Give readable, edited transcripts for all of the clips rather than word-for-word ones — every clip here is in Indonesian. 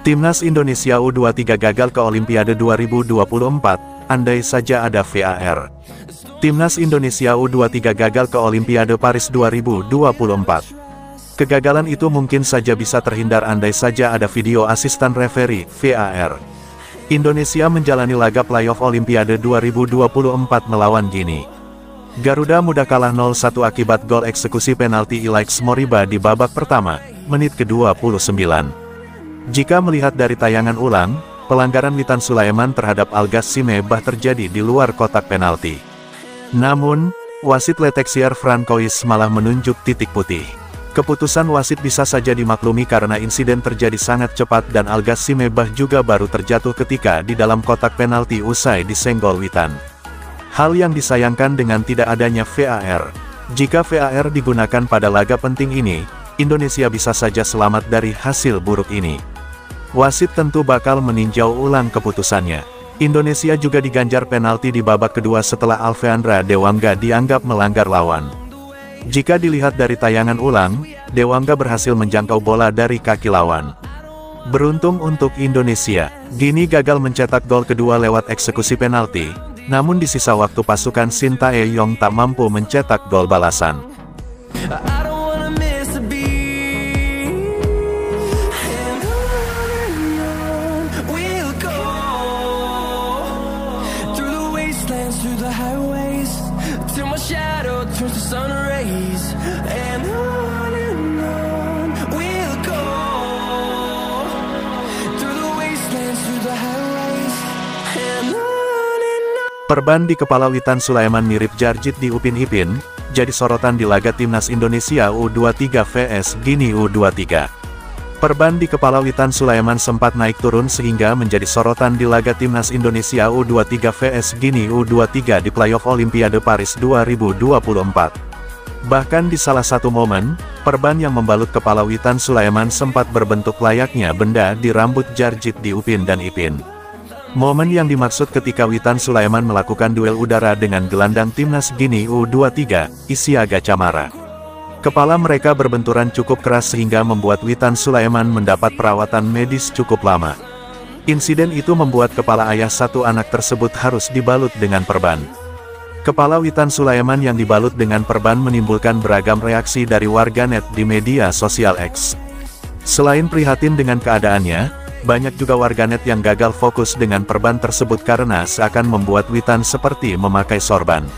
Timnas Indonesia U23 gagal ke Olimpiade 2024, andai saja ada VAR. Timnas Indonesia U23 gagal ke Olimpiade Paris 2024. Kegagalan itu mungkin saja bisa terhindar andai saja ada video asisten referee (VAR). Indonesia menjalani laga playoff Olimpiade 2024 melawan Guinea. Garuda Muda kalah 0-1 akibat gol eksekusi penalti Ilaix Moriba di babak pertama, menit ke-29. Jika melihat dari tayangan ulang, pelanggaran Witan Sulaiman terhadap Algas Simebah terjadi di luar kotak penalti. Namun, wasit Letexier Francois malah menunjuk titik putih. Keputusan wasit bisa saja dimaklumi karena insiden terjadi sangat cepat dan Algas Simebah juga baru terjatuh ketika di dalam kotak penalti usai disenggol Witan. Hal yang disayangkan dengan tidak adanya VAR. Jika VAR digunakan pada laga penting ini, Indonesia bisa saja selamat dari hasil buruk ini. Wasit tentu bakal meninjau ulang keputusannya. Indonesia juga diganjar penalti di babak kedua setelah Alfeandra Dewangga dianggap melanggar lawan. Jika dilihat dari tayangan ulang, Dewangga berhasil menjangkau bola dari kaki lawan. Beruntung untuk Indonesia, Guinea gagal mencetak gol kedua lewat eksekusi penalti, namun di sisa waktu pasukan Sintayong tak mampu mencetak gol balasan. Perban di kepala Witan Sulaiman mirip Jarjit di Upin Ipin, jadi sorotan di laga Timnas Indonesia U23 vs Guinea U23. Perban di kepala Witan Sulaiman sempat naik turun sehingga menjadi sorotan di laga Timnas Indonesia U23 vs Guinea U23 di playoff Olimpiade Paris 2024. Bahkan di salah satu momen, perban yang membalut kepala Witan Sulaiman sempat berbentuk layaknya benda di rambut Jarjit di Upin dan Ipin. Momen yang dimaksud ketika Witan Sulaiman melakukan duel udara dengan gelandang Timnas Guinea U23, Isiaga Camara. Kepala mereka berbenturan cukup keras sehingga membuat Witan Sulaiman mendapat perawatan medis cukup lama. Insiden itu membuat kepala ayah satu anak tersebut harus dibalut dengan perban. Kepala Witan Sulaiman yang dibalut dengan perban menimbulkan beragam reaksi dari warganet di media sosial X. Selain prihatin dengan keadaannya, banyak juga warganet yang gagal fokus dengan perban tersebut karena seakan membuat Witan seperti memakai sorban.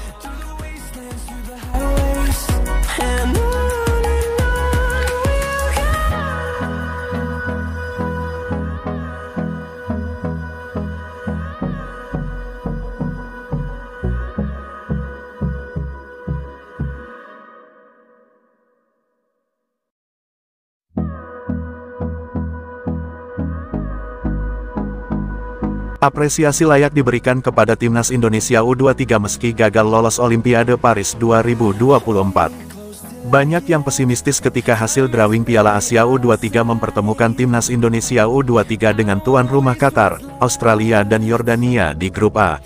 Apresiasi layak diberikan kepada Timnas Indonesia U23 meski gagal lolos Olimpiade Paris 2024. Banyak yang pesimistis ketika hasil drawing Piala Asia U23 mempertemukan Timnas Indonesia U23 dengan tuan rumah Qatar, Australia dan Yordania di grup A.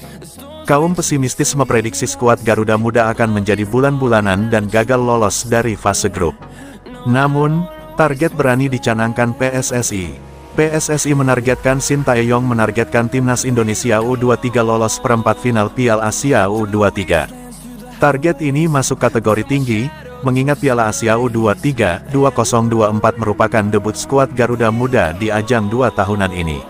Kaum pesimistis memprediksi skuad Garuda Muda akan menjadi bulan-bulanan dan gagal lolos dari fase grup. Namun, target berani dicanangkan PSSI. PSSI menargetkan Sintayong menargetkan Timnas Indonesia U23 lolos perempat final Piala Asia U23. Target ini masuk kategori tinggi, mengingat Piala Asia U23 2024 merupakan debut skuad Garuda Muda di ajang 2 tahunan ini.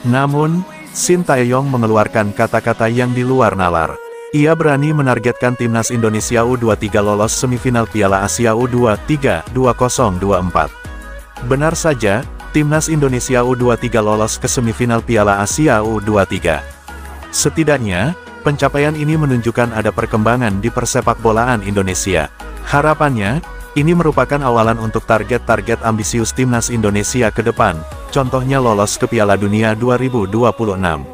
Namun, Sintayong mengeluarkan kata-kata yang di luar nalar. Ia berani menargetkan Timnas Indonesia U23 lolos semifinal Piala Asia U23 2024. Benar saja, Timnas Indonesia U23 lolos ke semifinal Piala Asia U23. Setidaknya, pencapaian ini menunjukkan ada perkembangan di persepakbolaan Indonesia. Harapannya, ini merupakan awalan untuk target-target ambisius Timnas Indonesia ke depan, contohnya lolos ke Piala Dunia 2026.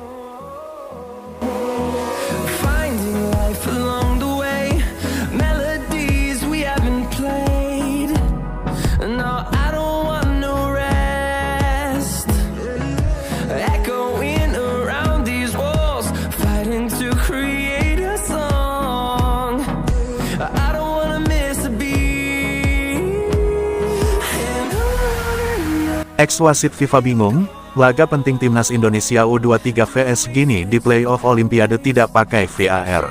Ex-wasit FIFA bingung, laga penting Timnas Indonesia U23 vs Gini di playoff Olimpiade tidak pakai VAR.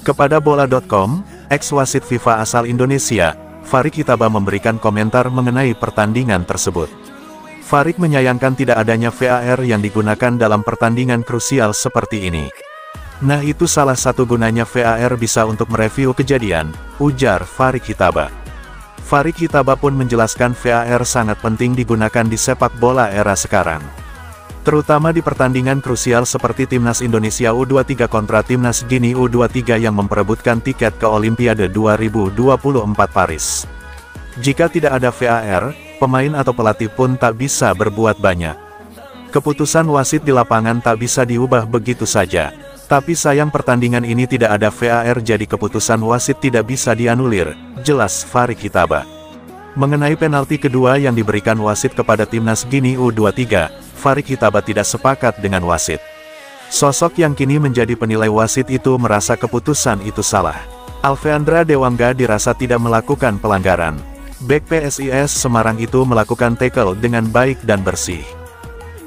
Kepada bola.com, ex-wasit FIFA asal Indonesia, Farik Hitaba memberikan komentar mengenai pertandingan tersebut. Farik menyayangkan tidak adanya VAR yang digunakan dalam pertandingan krusial seperti ini. Nah, itu salah satu gunanya VAR, bisa untuk mereview kejadian, ujar Farik Hitaba. Farik Hitaba pun menjelaskan VAR sangat penting digunakan di sepak bola era sekarang. Terutama di pertandingan krusial seperti Timnas Indonesia U23 kontra Timnas Gini U23 yang memperebutkan tiket ke Olimpiade 2024 Paris. Jika tidak ada VAR, pemain atau pelatih pun tak bisa berbuat banyak. Keputusan wasit di lapangan tak bisa diubah begitu saja. Tapi sayang pertandingan ini tidak ada VAR, jadi keputusan wasit tidak bisa dianulir, jelas Farik Hitaba. Mengenai penalti kedua yang diberikan wasit kepada Timnas Gini U23, Farik Hitaba tidak sepakat dengan wasit. Sosok yang kini menjadi penilai wasit itu merasa keputusan itu salah. Alveandra Dewangga dirasa tidak melakukan pelanggaran. Bek PSIS Semarang itu melakukan tackle dengan baik dan bersih.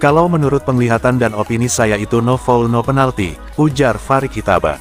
Kalau menurut penglihatan dan opini saya itu no foul no penalti, ujar Farik Hitaba.